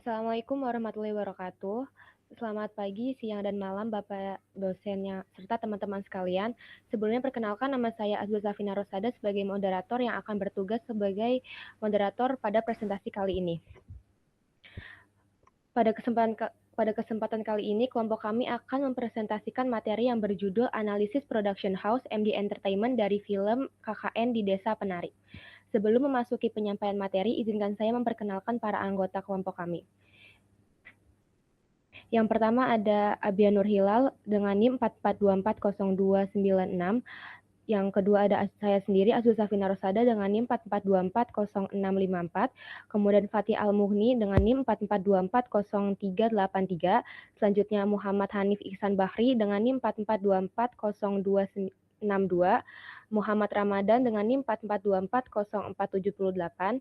Assalamualaikum warahmatullahi wabarakatuh. Selamat pagi, siang, dan malam Bapak dosennya serta teman-teman sekalian. Sebelumnya perkenalkan nama saya Azul Safina Rosada sebagai moderator yang akan bertugas sebagai moderator pada presentasi kali ini. Pada kesempatan kali ini, kelompok kami akan mempresentasikan materi yang berjudul Analisis Production House MD Entertainment dari film KKN di Desa Penari. Sebelum memasuki penyampaian materi, izinkan saya memperkenalkan para anggota kelompok kami. Yang pertama ada Abia Nur Hilal dengan NIM 4424026. Yang kedua ada saya sendiri Azul Safina Rosada dengan NIM 442400654. Kemudian Fatih Al-Muhni dengan NIM 442400383. Selanjutnya Muhammad Hanif Ihsan Bahri dengan NIM 442400262. Muhammad Ramadan dengan NIM 442404778.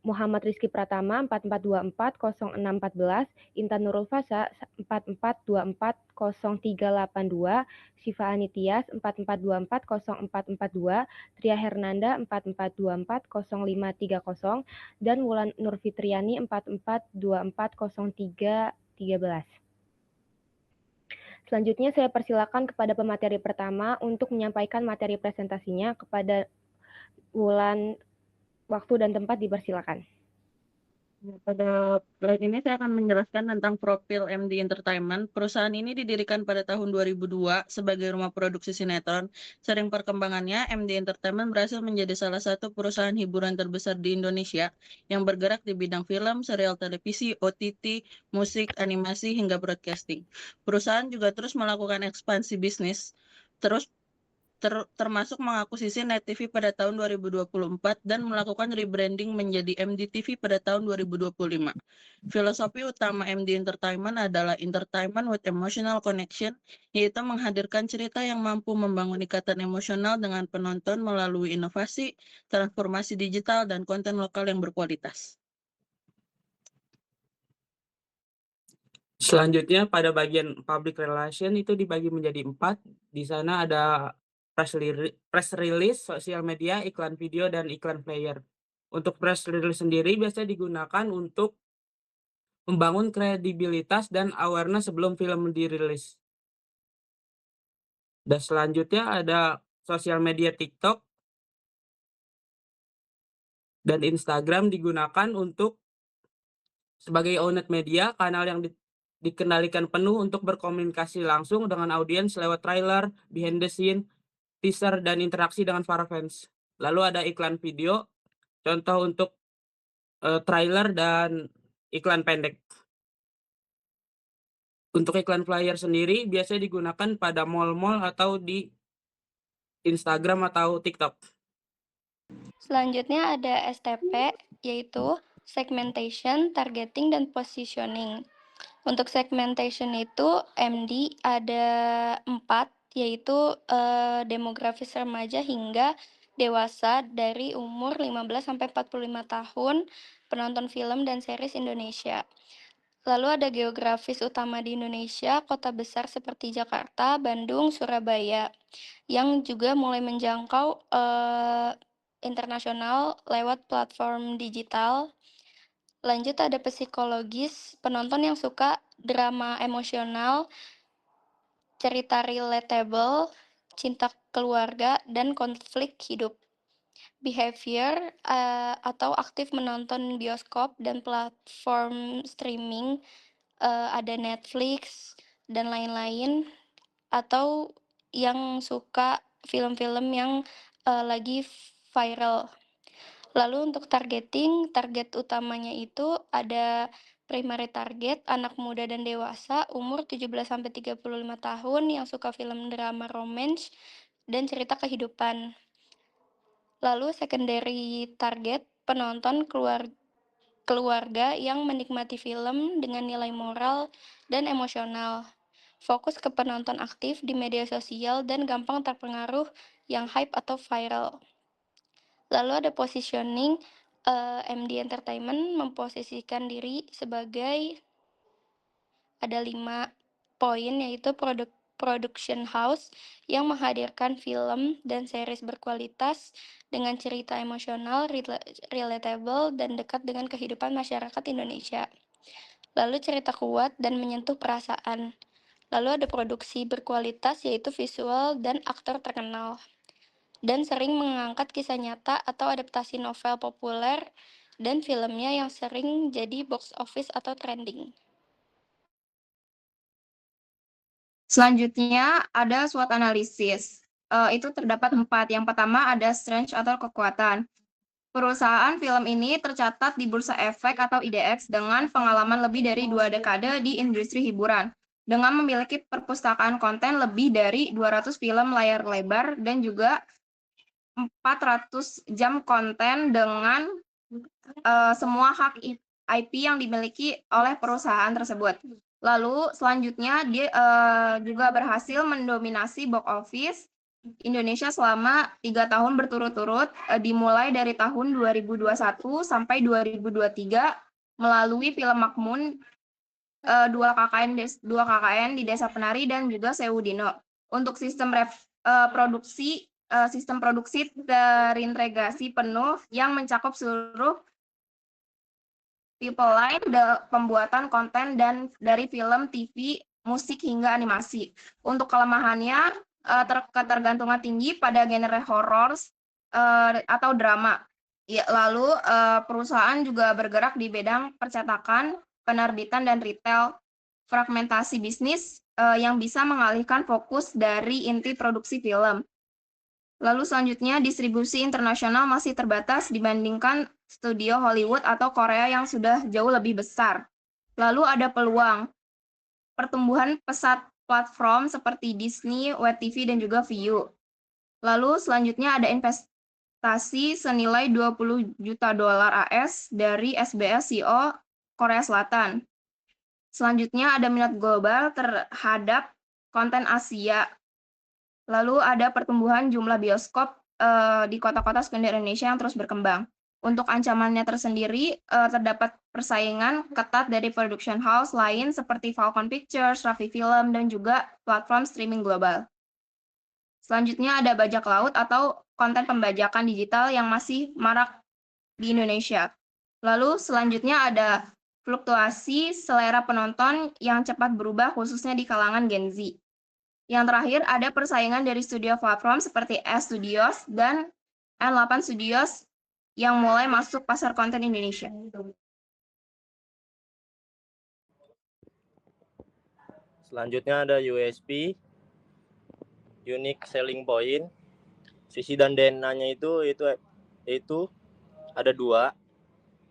Muhammad Rizky Pratama 44240614, Intan Nurul Fasa 44240382, Syifa Anitias 44240442, Tria Hernanda 44240530, dan Wulan Nur Fitriani 44240313. Selanjutnya saya persilakan kepada pemateri pertama untuk menyampaikan materi presentasinya. Kepada Wulan, waktu dan tempat dipersilakan. Pada slide ini saya akan menjelaskan tentang profil MD Entertainment. Perusahaan ini didirikan pada tahun 2002 sebagai rumah produksi sinetron. Sering perkembangannya, MD Entertainment berhasil menjadi salah satu perusahaan hiburan terbesar di Indonesia yang bergerak di bidang film, serial televisi, OTT, musik, animasi, hingga broadcasting. Perusahaan juga terus melakukan ekspansi bisnis, termasuk mengakuisisi Net TV pada tahun 2024 dan melakukan rebranding menjadi MD TV pada tahun 2025. Filosofi utama MD Entertainment adalah Entertainment with Emotional Connection, yaitu menghadirkan cerita yang mampu membangun ikatan emosional dengan penonton melalui inovasi, transformasi digital, dan konten lokal yang berkualitas. Selanjutnya pada bagian public relation itu dibagi menjadi 4. Di sana ada press release, sosial media, iklan video, dan iklan player. Untuk press release sendiri biasanya digunakan untuk membangun kredibilitas dan awareness sebelum film dirilis. Dan selanjutnya ada sosial media TikTok dan Instagram digunakan untuk sebagai owned media, kanal yang dikendalikan penuh untuk berkomunikasi langsung dengan audiens lewat trailer, behind the scene, teaser, dan interaksi dengan para fans. Lalu ada iklan video, contoh untuk trailer dan iklan pendek. Untuk iklan flyer sendiri biasanya digunakan pada mall-mall atau di Instagram atau TikTok. Selanjutnya ada STP, yaitu Segmentation, Targeting, dan Positioning. Untuk segmentation itu MD ada 4, yaitu demografis remaja hingga dewasa dari umur 15-45 tahun, penonton film dan series Indonesia. Lalu ada geografis utama di Indonesia, kota besar seperti Jakarta, Bandung, Surabaya, yang juga mulai menjangkau internasional lewat platform digital. Lanjut ada psikologis, penonton yang suka drama emosional, cerita relatable, cinta keluarga, dan konflik hidup. Behavior atau aktif menonton bioskop dan platform streaming, ada Netflix dan lain-lain, atau yang suka film-film yang lagi viral. Lalu untuk targeting, target utamanya itu ada primary target, anak muda dan dewasa, umur 17-35 tahun yang suka film drama romance dan cerita kehidupan. Lalu secondary target, penonton keluarga yang menikmati film dengan nilai moral dan emosional. Fokus ke penonton aktif di media sosial dan gampang terpengaruh yang hype atau viral. Lalu ada positioning, MD Entertainment memposisikan diri sebagai ada 5 poin, yaitu production house yang menghadirkan film dan series berkualitas dengan cerita emosional, relatable, dan dekat dengan kehidupan masyarakat Indonesia. Lalu cerita kuat dan menyentuh perasaan. Lalu ada produksi berkualitas yaitu visual dan aktor terkenal. Dan sering mengangkat kisah nyata atau adaptasi novel populer dan filmnya yang sering jadi box office atau trending. Selanjutnya ada SWOT analisis. Itu terdapat 4. Yang pertama ada strength atau kekuatan. Perusahaan film ini tercatat di Bursa Efek atau IDX dengan pengalaman lebih dari 2 dekade di industri hiburan, dengan memiliki perpustakaan konten lebih dari 200 film layar lebar dan juga 400 jam konten dengan semua hak IP yang dimiliki oleh perusahaan tersebut. Lalu selanjutnya dia juga berhasil mendominasi box office Indonesia selama 3 tahun berturut-turut, dimulai dari tahun 2021 sampai 2023 melalui film Makmun, 2 KKN di Desa Penari dan juga Sewu Dino. Untuk sistem produksi terintegrasi penuh yang mencakup seluruh people line, pembuatan konten dan dari film, TV, musik hingga animasi. Untuk kelemahannya ketergantungan tinggi pada genre horor atau drama. Ya, lalu perusahaan juga bergerak di bidang percetakan, penerbitan dan retail, fragmentasi bisnis yang bisa mengalihkan fokus dari inti produksi film. Lalu selanjutnya distribusi internasional masih terbatas dibandingkan studio Hollywood atau Korea yang sudah jauh lebih besar. Lalu ada peluang pertumbuhan pesat platform seperti Disney, WebTV, dan juga Viu. Lalu selanjutnya ada investasi senilai 20 juta dolar AS dari SBS CEO Korea Selatan. Selanjutnya ada minat global terhadap konten Asia. Lalu ada pertumbuhan jumlah bioskop di kota-kota sekunder Indonesia yang terus berkembang. Untuk ancamannya tersendiri, terdapat persaingan ketat dari production house lain seperti Falcon Pictures, Rafi Film, dan juga platform streaming global. Selanjutnya ada bajak laut atau konten pembajakan digital yang masih marak di Indonesia. Lalu selanjutnya ada fluktuasi selera penonton yang cepat berubah khususnya di kalangan Gen Z. Yang terakhir ada persaingan dari studio platform seperti S Studios dan N8 Studios yang mulai masuk pasar konten Indonesia. Selanjutnya ada USP, Unique Selling Point. Sisi dan DNA-nya itu ada 2,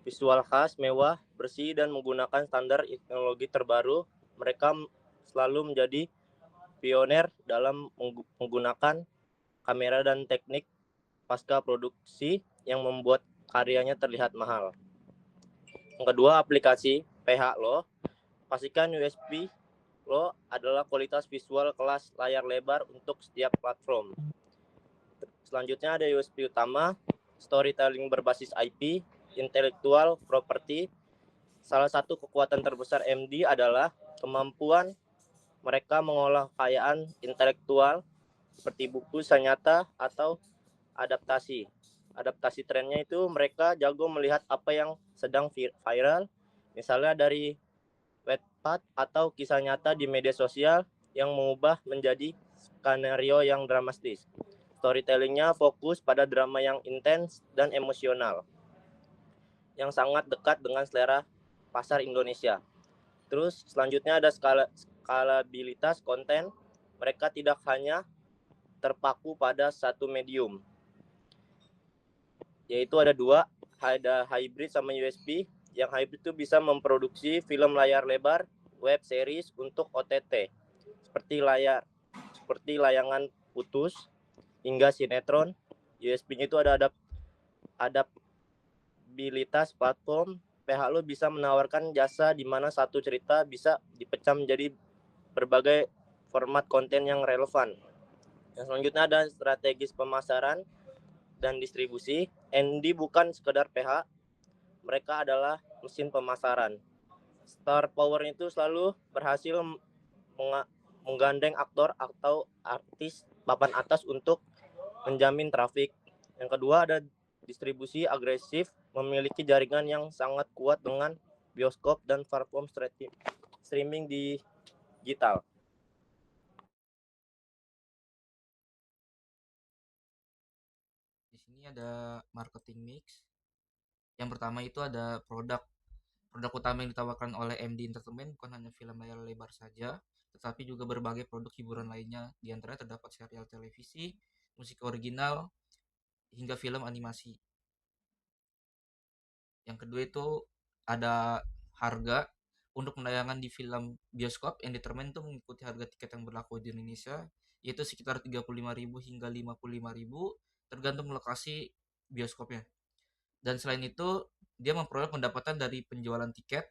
visual khas, mewah, bersih, dan menggunakan standar teknologi terbaru. Mereka selalu menjadi pioner dalam menggunakan kamera dan teknik pasca produksi yang membuat karyanya terlihat mahal. Yang kedua, aplikasi PH lo. Pastikan USB lo adalah kualitas visual kelas layar lebar untuk setiap platform. Selanjutnya ada USB utama, storytelling berbasis IP, intellectual property. Salah satu kekuatan terbesar MD adalah kemampuan mereka mengolah kekayaan intelektual seperti buku, nyata, atau adaptasi. Adaptasi trennya itu mereka jago melihat apa yang sedang viral, misalnya dari Wattpad atau kisah nyata di media sosial yang mengubah menjadi skenario yang dramatis. Storytellingnya fokus pada drama yang intens dan emosional, yang sangat dekat dengan selera pasar Indonesia. Terus selanjutnya ada skalabilitas konten. Mereka tidak hanya terpaku pada satu medium, yaitu ada 2, ada hybrid sama USB. Yang hybrid itu bisa memproduksi film layar lebar, web series untuk OTT seperti layangan putus hingga sinetron. USB-nya itu ada adaptabilitas platform. PH lo bisa menawarkan jasa di mana satu cerita bisa dipecah menjadi berbagai format konten yang relevan. Yang selanjutnya ada strategis pemasaran dan distribusi. ND bukan sekedar PH, mereka adalah mesin pemasaran. Star Power itu selalu berhasil menggandeng aktor atau artis papan atas untuk menjamin trafik. Yang kedua ada distribusi agresif, memiliki jaringan yang sangat kuat dengan bioskop, dan platform streaming digital. Di sini ada marketing mix. Yang pertama itu ada produk. Produk utama yang ditawarkan oleh MD Entertainment bukan hanya film layar lebar saja, tetapi juga berbagai produk hiburan lainnya. Di antaranya terdapat serial televisi, musik original, hingga film animasi. Yang kedua itu ada harga. Untuk penayangan di film bioskop, Entertainment itu mengikuti harga tiket yang berlaku di Indonesia, yaitu sekitar 35.000 hingga 55.000 tergantung lokasi bioskopnya. Dan selain itu, dia memperoleh pendapatan dari penjualan tiket.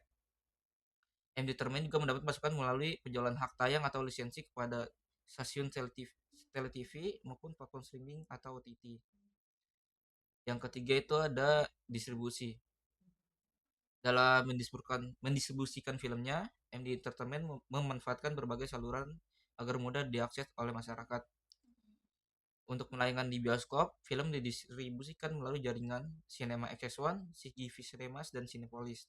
MD Entertainment juga mendapat masukan melalui penjualan hak tayang atau lisensi kepada stasiun TV maupun platform streaming atau OTT. Yang ketiga itu ada distribusi. Dalam mendistribusikan filmnya, MD Entertainment memanfaatkan berbagai saluran agar mudah diakses oleh masyarakat. Untuk penayangan di bioskop, film didistribusikan melalui jaringan Cinema Access1, CGV Cinemas, dan Cinepolis.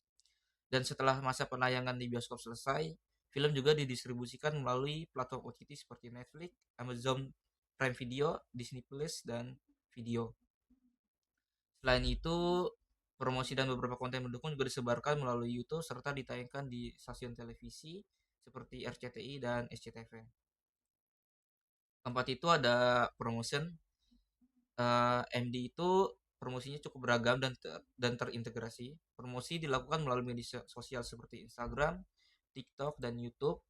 Dan setelah masa penayangan di bioskop selesai, film juga didistribusikan melalui platform OTT seperti Netflix, Amazon Prime Video, Disney Plus, dan Video. Selain itu, promosi dan beberapa konten mendukung juga disebarkan melalui YouTube serta ditayangkan di stasiun televisi seperti RCTI dan SCTV. Keempat itu ada promotion. MD itu promosinya cukup beragam dan terintegrasi. Promosi dilakukan melalui media sosial seperti Instagram, TikTok, dan YouTube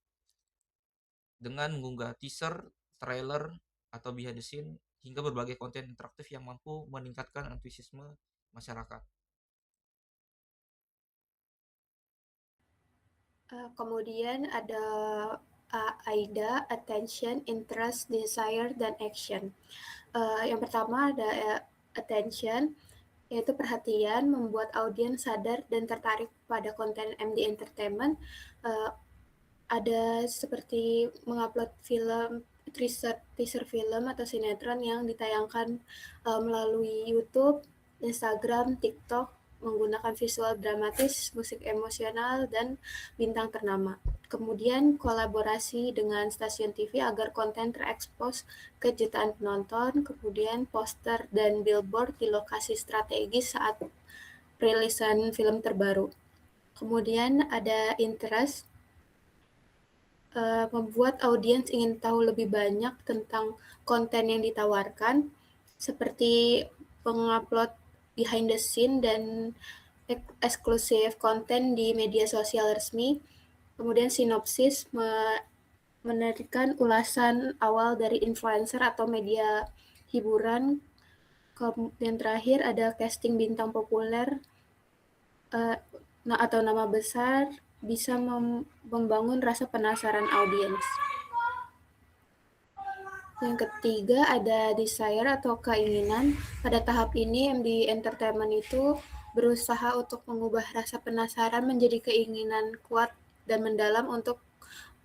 dengan mengunggah teaser, trailer, atau behind the scene hingga berbagai konten interaktif yang mampu meningkatkan antusiasme masyarakat. Kemudian ada AIDA, Attention, Interest, Desire, dan Action. Yang pertama ada Attention, yaitu perhatian, membuat audiens sadar dan tertarik pada konten MD Entertainment. Ada seperti mengupload film, teaser film atau sinetron yang ditayangkan melalui YouTube, Instagram, TikTok, menggunakan visual dramatis, musik emosional, dan bintang ternama. Kemudian kolaborasi dengan stasiun TV agar konten terekspos ke jutaan penonton, kemudian poster dan billboard di lokasi strategis saat rilisan film terbaru. Kemudian ada interest, membuat audiens ingin tahu lebih banyak tentang konten yang ditawarkan, seperti mengupload behind the scene dan eksklusif konten di media sosial resmi. Kemudian sinopsis, menerikan ulasan awal dari influencer atau media hiburan. Kemudian terakhir ada casting bintang populer atau nama besar, bisa membangun rasa penasaran audiens. Yang ketiga ada desire atau keinginan. Pada tahap ini MD Entertainment itu berusaha untuk mengubah rasa penasaran menjadi keinginan kuat dan mendalam untuk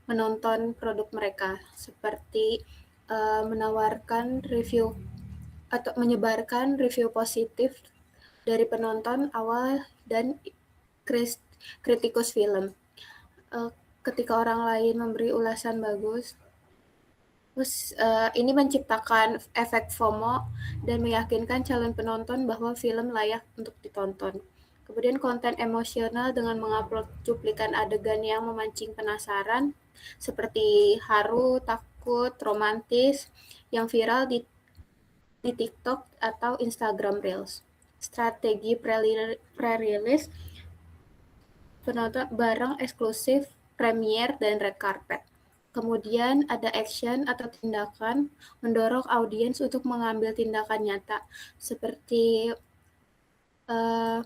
menonton produk mereka, seperti menawarkan review atau menyebarkan review positif dari penonton awal dan kritikus film. Ketika orang lain memberi ulasan bagus, terus ini menciptakan efek FOMO dan meyakinkan calon penonton bahwa film layak untuk ditonton. Kemudian konten emosional dengan mengupload cuplikan adegan yang memancing penasaran, seperti haru, takut, romantis, yang viral di TikTok atau Instagram Reels. Strategi pre-release, penonton bareng eksklusif, premier, dan red carpet. Kemudian ada action atau tindakan, mendorong audiens untuk mengambil tindakan nyata, seperti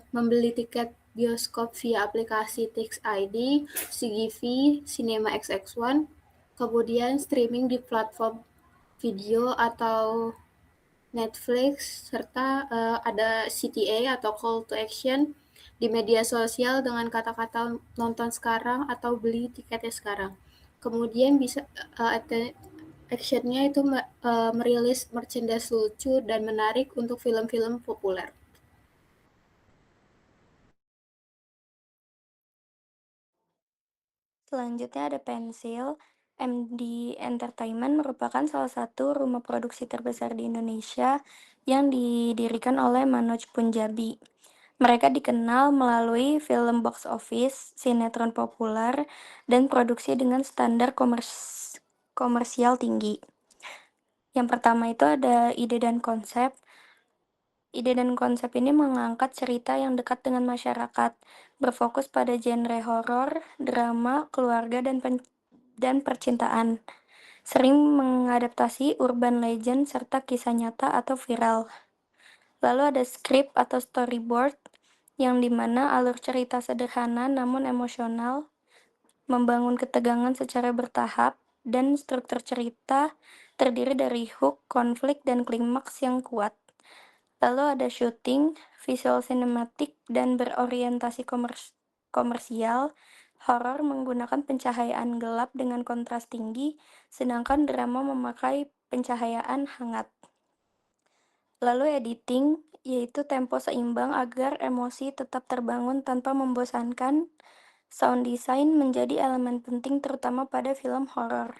membeli tiket bioskop via aplikasi Tix ID, CGV, Cinema XX1, kemudian streaming di platform video atau Netflix, serta ada CTA atau call to action di media sosial dengan kata-kata nonton sekarang atau beli tiketnya sekarang. Kemudian bisa actionnya itu merilis merchandise lucu dan menarik untuk film-film populer. Selanjutnya ada Pensil. MD Entertainment merupakan salah satu rumah produksi terbesar di Indonesia yang didirikan oleh Manoj Punjabi. Mereka dikenal melalui film box office, sinetron populer, dan produksi dengan standar komersial tinggi. Yang pertama itu ada ide dan konsep. Ide dan konsep ini mengangkat cerita yang dekat dengan masyarakat, berfokus pada genre horor, drama, keluarga, dan percintaan. Sering mengadaptasi urban legend serta kisah nyata atau viral. Lalu ada skrip atau storyboard, yang dimana alur cerita sederhana namun emosional, membangun ketegangan secara bertahap, dan struktur cerita terdiri dari hook, konflik, dan klimaks yang kuat. Lalu ada syuting, visual sinematik, dan berorientasi komersial. Horor menggunakan pencahayaan gelap dengan kontras tinggi, sedangkan drama memakai pencahayaan hangat. Lalu editing, yaitu tempo seimbang agar emosi tetap terbangun tanpa membosankan. Sound design menjadi elemen penting terutama pada film horor.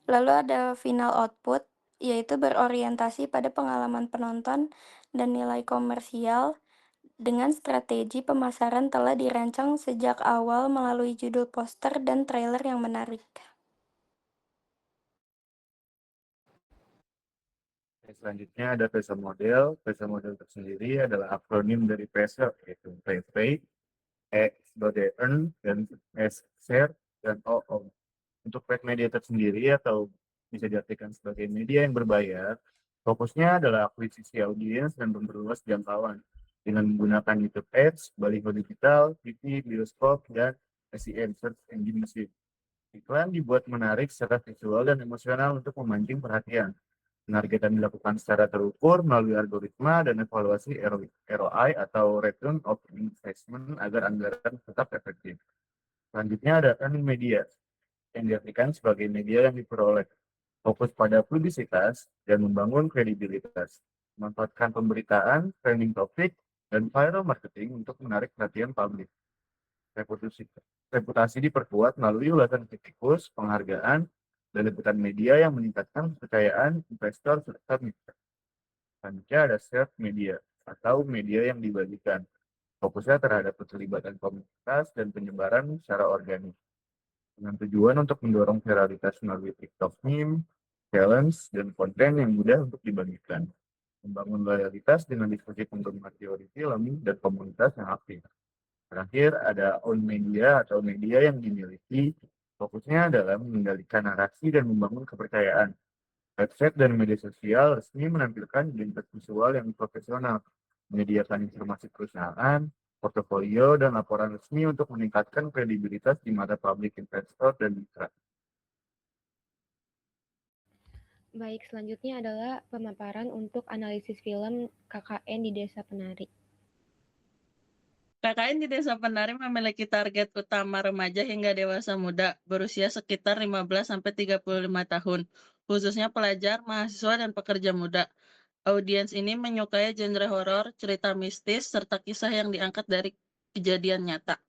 Lalu ada final output, yaitu berorientasi pada pengalaman penonton dan nilai komersial. Dengan strategi pemasaran telah dirancang sejak awal melalui judul poster dan trailer yang menarik. Selanjutnya ada PESA model. PESA model tersendiri adalah akronim dari PESA, yaitu Pay, Earn, dan S Share, dan O Own. Untuk paid media tersendiri atau bisa diartikan sebagai media yang berbayar, fokusnya adalah akuisisi audiens dan memperluas jangkauan dengan menggunakan YouTube Ads, baliho digital, TV, bioskop, dan SEM (Search Engine Marketing). Iklan dibuat menarik secara visual dan emosional untuk memancing perhatian. Penargetan dilakukan secara terukur melalui algoritma dan evaluasi ROI atau Return of Investment agar anggaran tetap efektif. Selanjutnya ada earning media, yang diartikan sebagai media yang diperoleh, fokus pada publisitas dan membangun kredibilitas, memanfaatkan pemberitaan, trending topik, dan viral marketing untuk menarik perhatian publik. Reputasi diperkuat melalui ulasan kritikus, penghargaan, dan liputan media yang meningkatkan kepercayaan investor serta mitra. Selanjutnya ada shared media atau media yang dibagikan, fokusnya terhadap keterlibatan komunitas dan penyebaran secara organik, dengan tujuan untuk mendorong viralitas melalui TikTok meme, challenge, dan konten yang mudah untuk dibagikan. Membangun loyalitas dengan diskusi penggemar teori film dan komunitas yang aktif. Terakhir ada own media atau media yang dimiliki, fokusnya adalah mengendalikan narasi dan membangun kepercayaan. Website dan media sosial resmi menampilkan identitas visual yang profesional, menyediakan informasi perusahaan, portofolio, dan laporan resmi untuk meningkatkan kredibilitas di mata publik investor dan mitra. Baik, selanjutnya adalah pemaparan untuk analisis film KKN di Desa Penari. KKN di Desa Penari memiliki target utama remaja hingga dewasa muda berusia sekitar 15-35 tahun, khususnya pelajar, mahasiswa, dan pekerja muda. Audiens ini menyukai genre horor, cerita mistis, serta kisah yang diangkat dari kejadian nyata.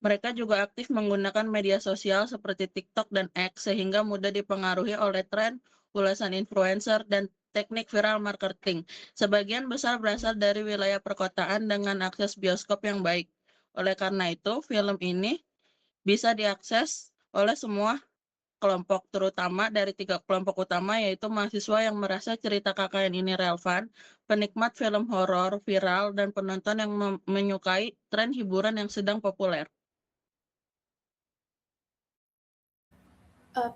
Mereka juga aktif menggunakan media sosial seperti TikTok dan X sehingga mudah dipengaruhi oleh tren, ulasan influencer, dan teknik viral marketing. Sebagian besar berasal dari wilayah perkotaan dengan akses bioskop yang baik. Oleh karena itu, film ini bisa diakses oleh semua kelompok, terutama dari 3 kelompok utama, yaitu mahasiswa yang merasa cerita KKN ini relevan, penikmat film horor viral, dan penonton yang menyukai tren hiburan yang sedang populer.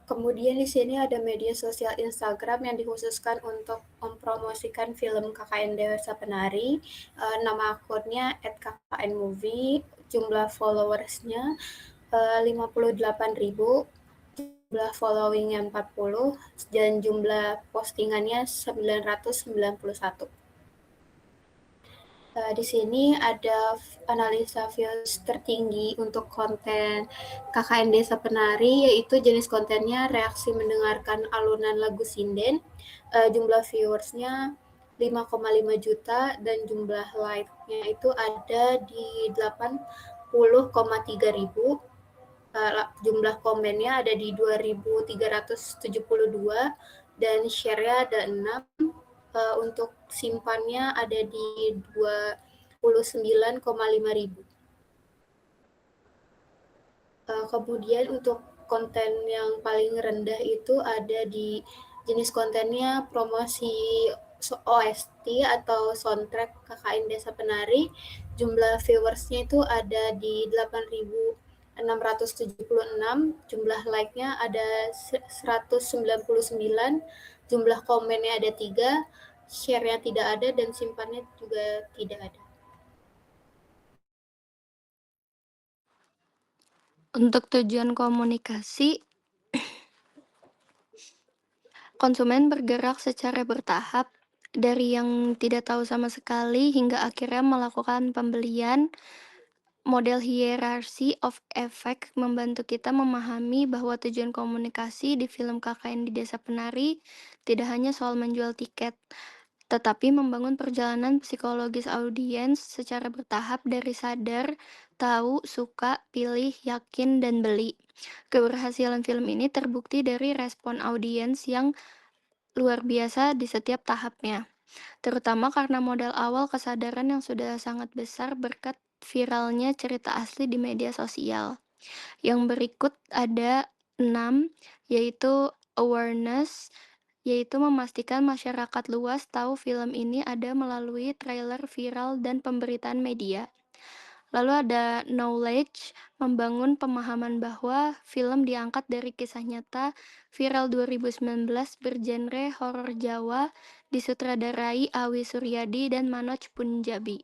Kemudian di sini ada media sosial Instagram yang dikhususkan untuk mempromosikan film KKN Desa Penari. Nama akunnya @kknmovie, jumlah followersnya 58.000, jumlah followingnya 40, dan jumlah postingannya 991. Di sini ada analisa views tertinggi untuk konten KKN Desa Penari, yaitu jenis kontennya reaksi mendengarkan alunan lagu sinden. Jumlah viewersnya 5,5 juta dan jumlah like-nya itu ada di 80,3 ribu. jumlah komennya ada di 2.372 dan share-nya ada 6. Untuk simpannya ada di 29,5 ribu. Kemudian untuk konten yang paling rendah itu ada di jenis kontennya promosi OST atau soundtrack KKN Desa Penari. Jumlah viewersnya itu ada di 8.676, jumlah like-nya ada 199, jumlah komennya ada 3, share-nya tidak ada, dan simpannya juga tidak ada. Untuk tujuan komunikasi, konsumen bergerak secara bertahap dari yang tidak tahu sama sekali hingga akhirnya melakukan pembelian. Model hierarchy of effect membantu kita memahami bahwa tujuan komunikasi di film KKN di Desa Penari tidak hanya soal menjual tiket, tetapi membangun perjalanan psikologis audiens secara bertahap dari sadar, tahu, suka, pilih, yakin, dan beli. Keberhasilan film ini terbukti dari respon audiens yang luar biasa di setiap tahapnya, terutama karena modal awal kesadaran yang sudah sangat besar berkat viralnya cerita asli di media sosial. Yang berikut ada 6, yaitu awareness, yaitu memastikan masyarakat luas tahu film ini ada melalui trailer viral dan pemberitaan media. Lalu ada knowledge, membangun pemahaman bahwa film diangkat dari kisah nyata viral 2019 bergenre horor Jawa, disutradarai Awi Suryadi dan Manoj Punjabi.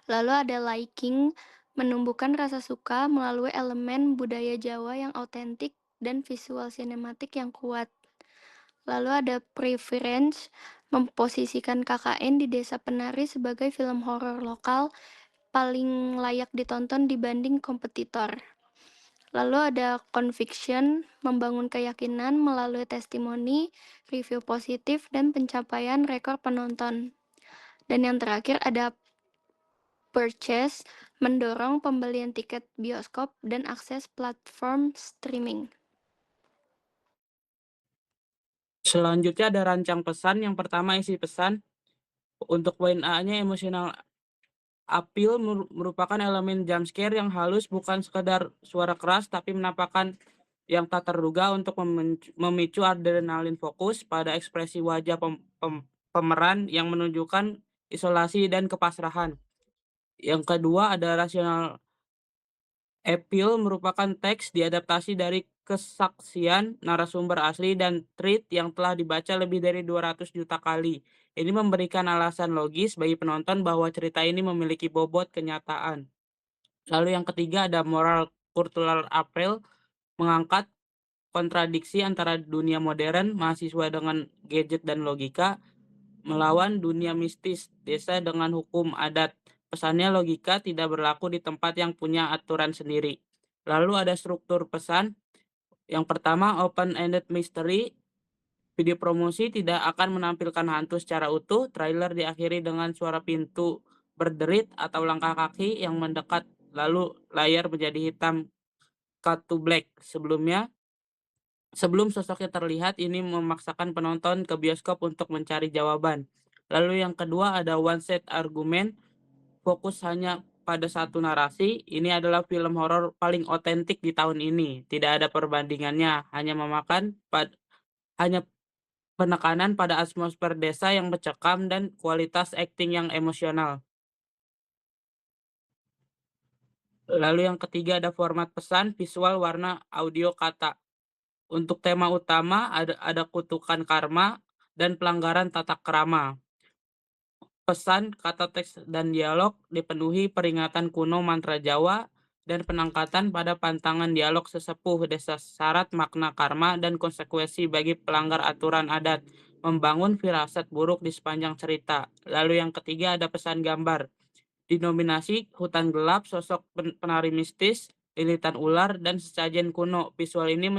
Lalu ada liking, menumbuhkan rasa suka melalui elemen budaya Jawa yang autentik dan visual sinematik yang kuat. Lalu ada preference, memposisikan KKN di Desa Penari sebagai film horor lokal paling layak ditonton dibanding kompetitor. Lalu ada conviction, membangun keyakinan melalui testimoni, review positif, dan pencapaian rekor penonton. Dan yang terakhir ada purchase, mendorong pembelian tiket bioskop dan akses platform streaming. Selanjutnya ada rancang pesan. Yang pertama isi pesan. Untuk poin A-nya emotional appeal merupakan elemen jump scare yang halus, bukan sekadar suara keras tapi menampakkan yang tak terduga untuk memicu adrenalin. Fokus pada ekspresi wajah pemeran yang menunjukkan isolasi dan kepasrahan. Yang kedua ada rational appeal, merupakan teks diadaptasi dari kesaksian narasumber asli dan tweet yang telah dibaca lebih dari 200 juta kali. Ini memberikan alasan logis bagi penonton bahwa cerita ini memiliki bobot kenyataan. Lalu yang ketiga ada moral cultural appeal, mengangkat kontradiksi antara dunia modern, mahasiswa dengan gadget dan logika, melawan dunia mistis, desa dengan hukum adat. Pesannya logika tidak berlaku di tempat yang punya aturan sendiri. Lalu ada struktur pesan. Yang pertama, open-ended mystery. Video promosi tidak akan menampilkan hantu secara utuh. Trailer diakhiri dengan suara pintu berderit atau langkah kaki yang mendekat, lalu layar menjadi hitam, cut to black. Sebelum sosoknya terlihat, ini memaksakan penonton ke bioskop untuk mencari jawaban. Lalu yang kedua ada one set argument, fokus hanya pada satu narasi. Ini adalah film horor paling otentik di tahun ini. Tidak ada perbandingannya, hanya penekanan pada atmosfer desa yang mencekam dan kualitas akting yang emosional. Lalu yang ketiga ada format pesan, visual, warna, audio, kata. Untuk tema utama ada kutukan karma dan pelanggaran tata krama. Pesan, kata teks, dan dialog dipenuhi peringatan kuno mantra Jawa dan penangkatan pada pantangan dialog sesepuh desa, syarat makna karma dan konsekuensi bagi pelanggar aturan adat, membangun firasat buruk di sepanjang cerita. Lalu yang ketiga ada pesan gambar. Dinominasi hutan gelap, sosok penari mistis, lilitan ular, dan sesajen kuno. Visual ini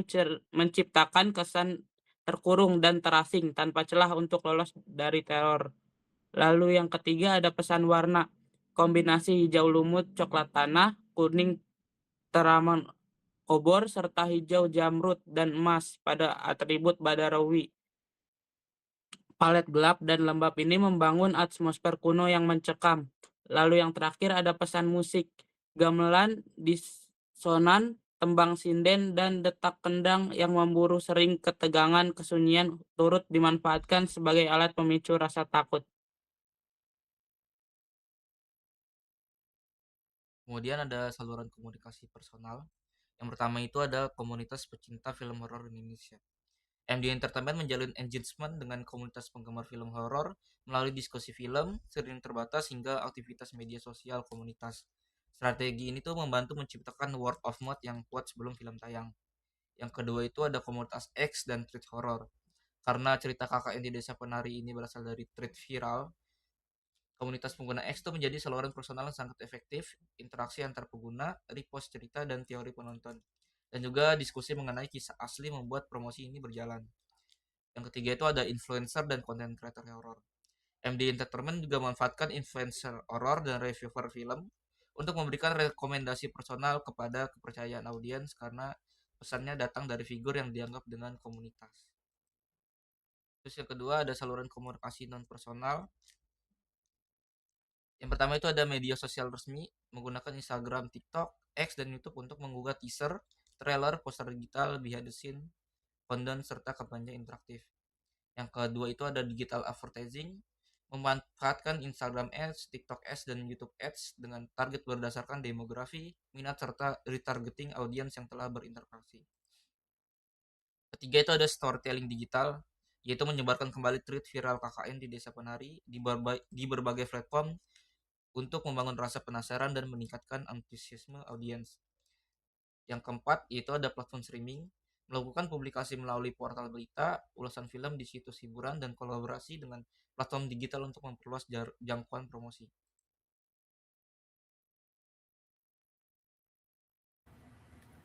menciptakan kesan terkurung dan terasing tanpa celah untuk lolos dari teror. Lalu yang ketiga ada pesan warna. Kombinasi hijau lumut, coklat tanah, kuning obor serta hijau jamrud dan emas pada atribut Badarawi. Palet gelap dan lembab ini membangun atmosfer kuno yang mencekam. Lalu yang terakhir ada pesan musik, gamelan, disonan, tembang sinden, dan detak kendang yang memburu sering ketegangan kesunyian turut dimanfaatkan sebagai alat pemicu rasa takut. Kemudian ada saluran komunikasi personal. Yang pertama itu ada komunitas pecinta film horor Indonesia. MD Entertainment menjalin engagement dengan komunitas penggemar film horor melalui diskusi film, sering terbatas hingga aktivitas media sosial komunitas. Strategi ini tuh membantu menciptakan word of mouth yang kuat sebelum film tayang. Yang kedua itu ada komunitas X dan tweet horor. Karena cerita KKN di Desa Penari ini berasal dari tweet viral, komunitas pengguna X itu menjadi saluran personal yang sangat efektif, interaksi antar pengguna, repost cerita, dan teori penonton. Dan juga diskusi mengenai kisah asli membuat promosi ini berjalan. Yang ketiga itu ada influencer dan content creator horror. MD Entertainment juga memanfaatkan influencer horror dan reviewer film untuk memberikan rekomendasi personal kepada kepercayaan audiens karena pesannya datang dari figur yang dianggap dengan komunitas. Terus yang kedua ada saluran komunikasi non personal. Yang pertama itu ada media sosial resmi menggunakan Instagram, TikTok, X, dan YouTube untuk menggugah teaser, trailer, poster digital, behind the scene, konten, serta kampanye interaktif. Yang kedua itu ada digital advertising, memanfaatkan Instagram Ads, TikTok Ads, dan YouTube Ads dengan target berdasarkan demografi, minat, serta retargeting audiens yang telah berinteraksi. Ketiga itu ada storytelling digital, yaitu menyebarkan kembali tweet viral KKN di Desa Penari di berbagai platform untuk membangun rasa penasaran dan meningkatkan antusiasme audiens. Yang keempat yaitu ada platform streaming, melakukan publikasi melalui portal berita, ulasan film di situs hiburan, dan kolaborasi dengan platform digital untuk memperluas jangkauan promosi.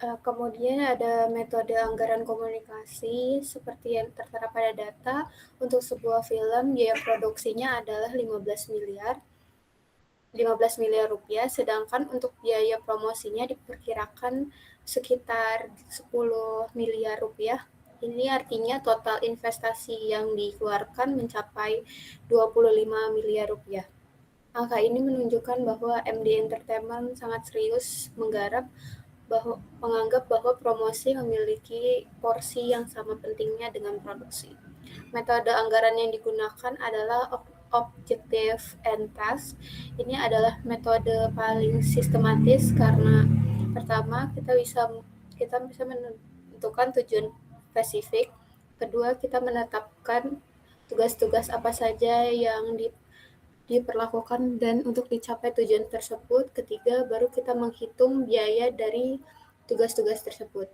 Kemudian ada metode anggaran komunikasi seperti yang tertera pada data. Untuk sebuah film, biaya produksinya adalah 15 miliar rupiah, sedangkan untuk biaya promosinya diperkirakan sekitar 10 miliar rupiah. Ini artinya total investasi yang dikeluarkan mencapai 25 miliar rupiah. Angka ini menunjukkan bahwa MD Entertainment sangat serius menganggap bahwa promosi memiliki porsi yang sama pentingnya dengan produksi. Metode anggaran yang digunakan adalah objective and task. Ini adalah metode paling sistematis karena pertama kita bisa menentukan tujuan spesifik. Kedua, kita menetapkan tugas-tugas apa saja yang diperlakukan dan untuk dicapai tujuan tersebut. Ketiga, baru kita menghitung biaya dari tugas-tugas tersebut.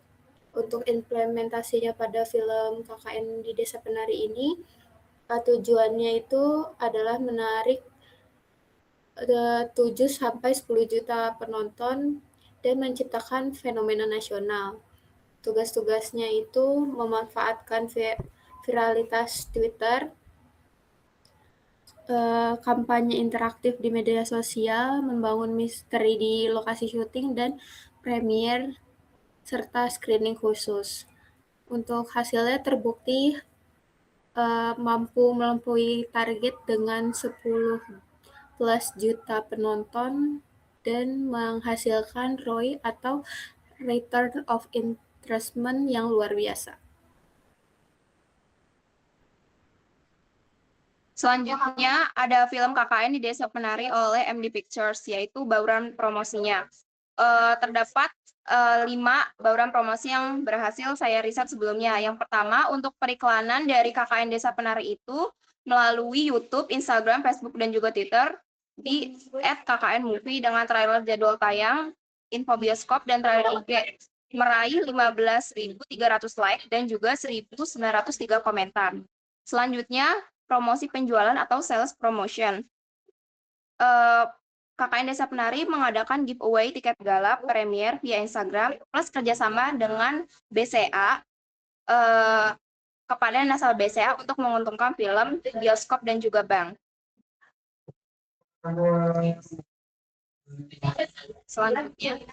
Untuk implementasinya pada film KKN di Desa Penari ini, tujuannya itu adalah menarik 7-10 juta penonton dan menciptakan fenomena nasional. Tugas-tugasnya itu memanfaatkan viralitas Twitter, kampanye interaktif di media sosial, membangun misteri di lokasi syuting, dan premiere serta screening khusus. Untuk hasilnya terbukti mampu melampaui target dengan 10+ juta penonton dan menghasilkan ROI atau Return of Investment yang luar biasa. Selanjutnya ada film KKN di Desa Penari oleh MD Pictures, yaitu bauran promosinya. Terdapat 5 bauran promosi yang berhasil saya riset sebelumnya. Yang pertama, untuk periklanan dari KKN Desa Penari itu melalui YouTube, Instagram, Facebook, dan juga Twitter di @kknmovie dengan trailer jadwal tayang, info bioskop, dan trailer IG meraih 15.300 like dan juga 1.903 komentar. Selanjutnya, promosi penjualan atau sales promotion. KKN Desa Penari mengadakan giveaway tiket gala premier via Instagram plus kerjasama dengan BCA kepada nasabah BCA untuk menguntungkan film, bioskop, dan juga bank. Selanjutnya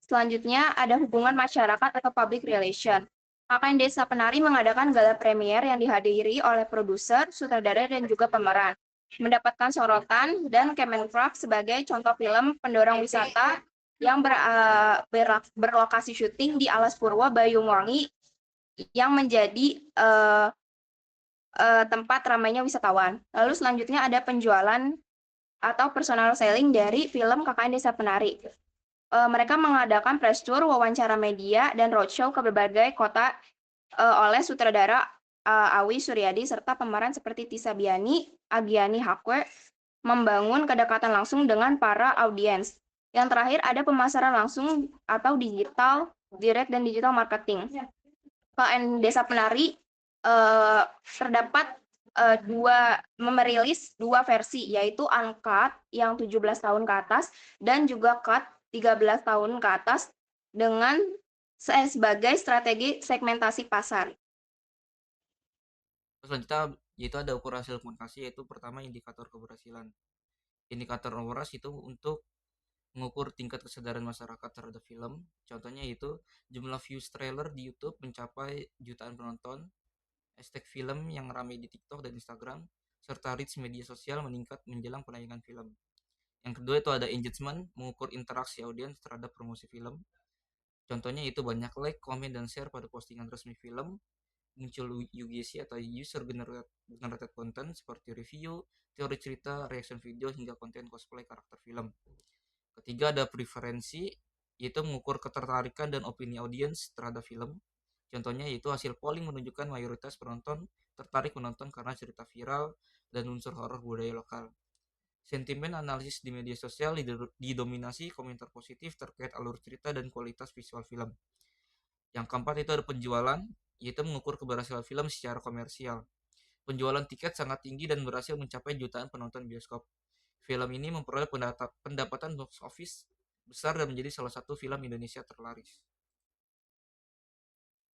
Selanjutnya ada hubungan masyarakat atau public relation. KKN Desa Penari mengadakan gala premier yang dihadiri oleh produser, sutradara, dan juga pemeran. Mendapatkan sorotan dan Kemenkraf sebagai contoh film pendorong wisata yang berlokasi syuting di Alas Purwo, Banyuwangi, yang menjadi tempat ramainya wisatawan. Lalu selanjutnya ada penjualan atau personal selling dari film KKN Desa Penari. Mereka mengadakan press tour, wawancara media, dan roadshow ke berbagai kota oleh sutradara Awi Suryadi serta pemeran seperti Tisa Biani, Agiani Hakwe, membangun kedekatan langsung dengan para audiens. Yang terakhir ada pemasaran langsung atau digital, direct dan digital marketing. KKN Desa Penari terdapat merilis dua versi, yaitu uncut yang 17 tahun ke atas dan juga cut 13 tahun ke atas dengan sebagai strategi segmentasi pasar. Selanjutnya yaitu ada ukur hasil komunikasi, yaitu pertama indikator keberhasilan. Indikator nomor itu untuk mengukur tingkat kesadaran masyarakat terhadap film. Contohnya yaitu jumlah views trailer di YouTube mencapai jutaan penonton, hashtag film yang ramai di TikTok dan Instagram, serta reach media sosial meningkat menjelang penayangan film. Yang kedua itu ada engagement, mengukur interaksi audiens terhadap promosi film. Contohnya itu banyak like, komen, dan share pada postingan resmi film, muncul UGC atau user generated content seperti review, teori cerita, reaction video, hingga konten cosplay karakter film. Ketiga ada preferensi, yaitu mengukur ketertarikan dan opini audiens terhadap film. Contohnya yaitu hasil polling menunjukkan mayoritas penonton tertarik menonton karena cerita viral dan unsur horor budaya lokal. Sentimen analisis di media sosial didominasi komentar positif terkait alur cerita dan kualitas visual film. Yang keempat itu ada penjualan, yaitu mengukur keberhasilan film secara komersial. Penjualan tiket sangat tinggi dan berhasil mencapai jutaan penonton bioskop. Film ini memperoleh pendapatan box office besar dan menjadi salah satu film Indonesia terlaris.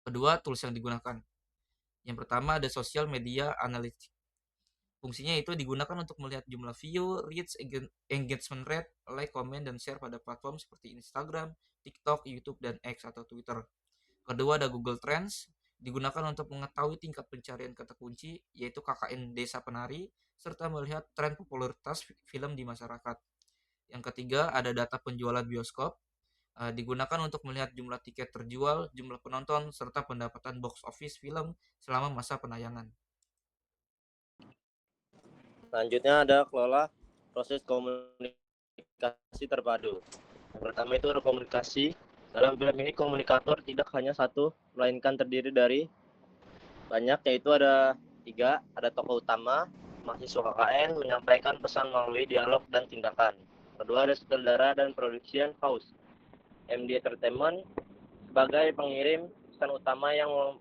Kedua, tools yang digunakan. Yang pertama ada social media analytics. Fungsinya itu digunakan untuk melihat jumlah view, reach, engagement rate, like, comment, dan share pada platform seperti Instagram, TikTok, YouTube, dan X atau Twitter. Kedua ada Google Trends, digunakan untuk mengetahui tingkat pencarian kata kunci, yaitu KKN Desa Penari, serta melihat tren popularitas film di masyarakat. Yang ketiga ada data penjualan bioskop, digunakan untuk melihat jumlah tiket terjual, jumlah penonton, serta pendapatan box office film selama masa penayangan. Selanjutnya ada kelola proses komunikasi terpadu. Yang pertama itu ada komunikasi. Dalam film ini komunikator tidak hanya satu, melainkan terdiri dari banyak, yaitu ada 3. Ada tokoh utama, mahasiswa KKN, menyampaikan pesan melalui dialog dan tindakan. Kedua ada sutradara dan production house, MD Entertainment, sebagai pengirim pesan utama yang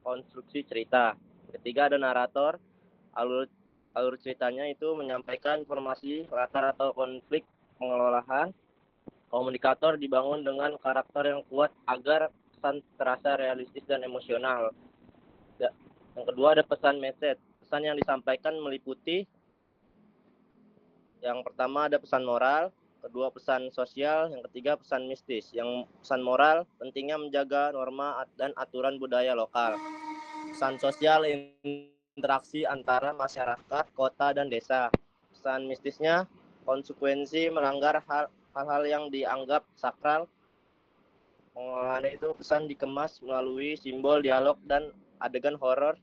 konstruksi cerita. Ketiga ada narator, alur ceritanya itu menyampaikan informasi latar atau konflik pengelolaan. Komunikator dibangun dengan karakter yang kuat agar pesan terasa realistis dan emosional. Yang kedua ada pesan message. Pesan yang disampaikan meliputi yang pertama ada pesan moral, kedua pesan sosial, yang ketiga pesan mistis. Yang pesan moral pentingnya menjaga norma dan aturan budaya lokal. Pesan sosial interaksi antara masyarakat, kota, dan desa. Pesan mistisnya konsekuensi melanggar hal-hal yang dianggap sakral. Pengolahan itu pesan dikemas melalui simbol, dialog, dan adegan horor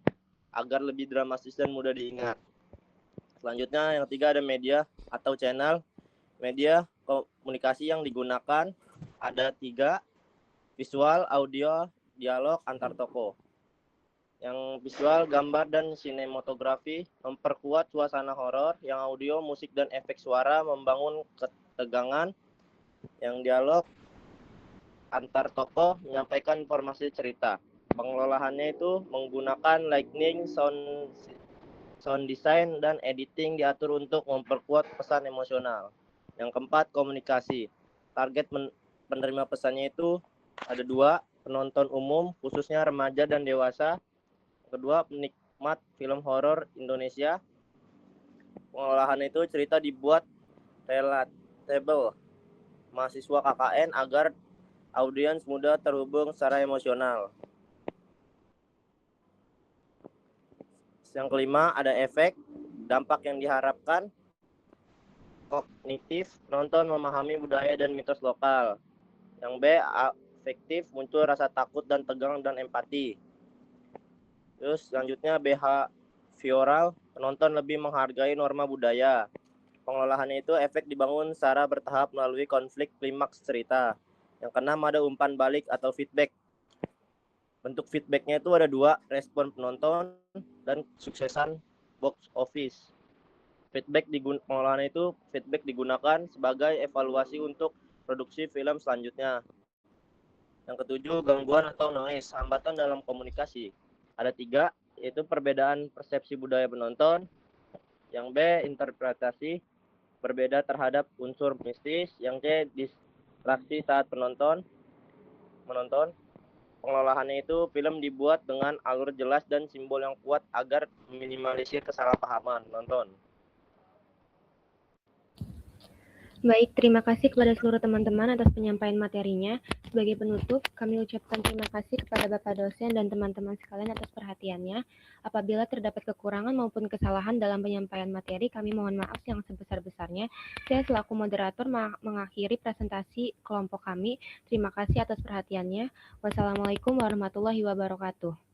agar lebih dramatis dan mudah diingat. Selanjutnya yang ketiga ada media atau channel. Media komunikasi yang digunakan ada 3, visual, audio, dialog antar tokoh. Yang visual, gambar, dan sinematografi memperkuat suasana horor. Yang audio, musik, dan efek suara membangun ketegangan. Yang dialog antar tokoh menyampaikan informasi cerita. Pengelolaannya itu menggunakan lighting, sound design, dan editing diatur untuk memperkuat pesan emosional. Yang keempat, komunikasi. Target penerima pesannya itu ada 2, penonton umum, khususnya remaja dan dewasa. Kedua, penikmat film horor Indonesia. Pengolahan itu cerita dibuat relatable mahasiswa KKN agar audiens mudah terhubung secara emosional. Yang kelima, ada efek, dampak yang diharapkan, kognitif, penonton memahami budaya dan mitos lokal. Yang B, afektif, muncul rasa takut dan tegang dan empati. Terus selanjutnya behavioral, penonton lebih menghargai norma budaya. Pengelolaannya itu efek dibangun secara bertahap melalui konflik klimaks cerita. Yang keenam ada umpan balik atau feedback. Bentuk feedbacknya itu ada dua, respon penonton dan suksesan box office. Pengelolaan itu feedback digunakan sebagai evaluasi untuk produksi film selanjutnya. Yang ketujuh, gangguan atau noise, hambatan dalam komunikasi. Ada 3, yaitu perbedaan persepsi budaya penonton. Yang B, interpretasi, berbeda terhadap unsur mistis. Yang C, distraksi saat menonton. Pengelolaannya itu film dibuat dengan alur jelas dan simbol yang kuat agar meminimalisir kesalahpahaman penonton. Baik, terima kasih kepada seluruh teman-teman atas penyampaian materinya. Sebagai penutup, kami ucapkan terima kasih kepada Bapak dosen dan teman-teman sekalian atas perhatiannya. Apabila terdapat kekurangan maupun kesalahan dalam penyampaian materi, kami mohon maaf yang sebesar-besarnya. Saya selaku moderator mengakhiri presentasi kelompok kami. Terima kasih atas perhatiannya. Wassalamualaikum warahmatullahi wabarakatuh.